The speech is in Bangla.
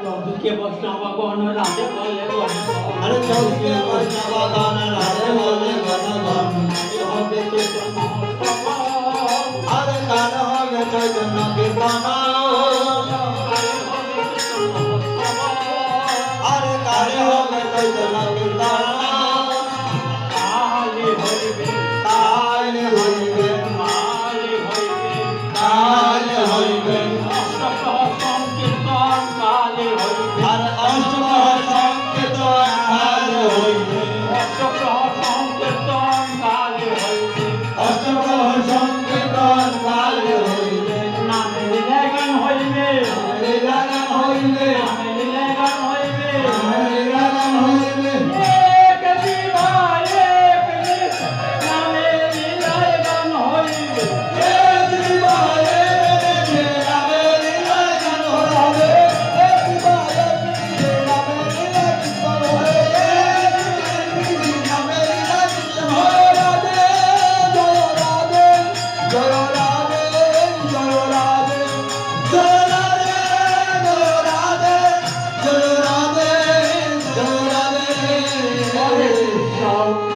চৌদিকে বৈষ্ণব গণ রাধে বলে আরে চৌদিকে বৈষ্ণব গণ রাধে বলে গণগণ হবে চেতন আরে কাল হবে চৈতন্য কীর্তন আরে কালে হবে চৈতন্য কীর্তন কালে হইবে কালে হইবে কালে হইবে সংকীর্তন কালে হইবে আর অষ্টপ্রহর সংকীর্তন কালে হইবে অষ্টপ্রহর সংকীর্তন কালে হইবে অষ্টপ্রহর সংকীর্তন কালে হইবে নামের গান হইবে লীলা গান হইবে নামের গান হইবে লীলা গান হইবে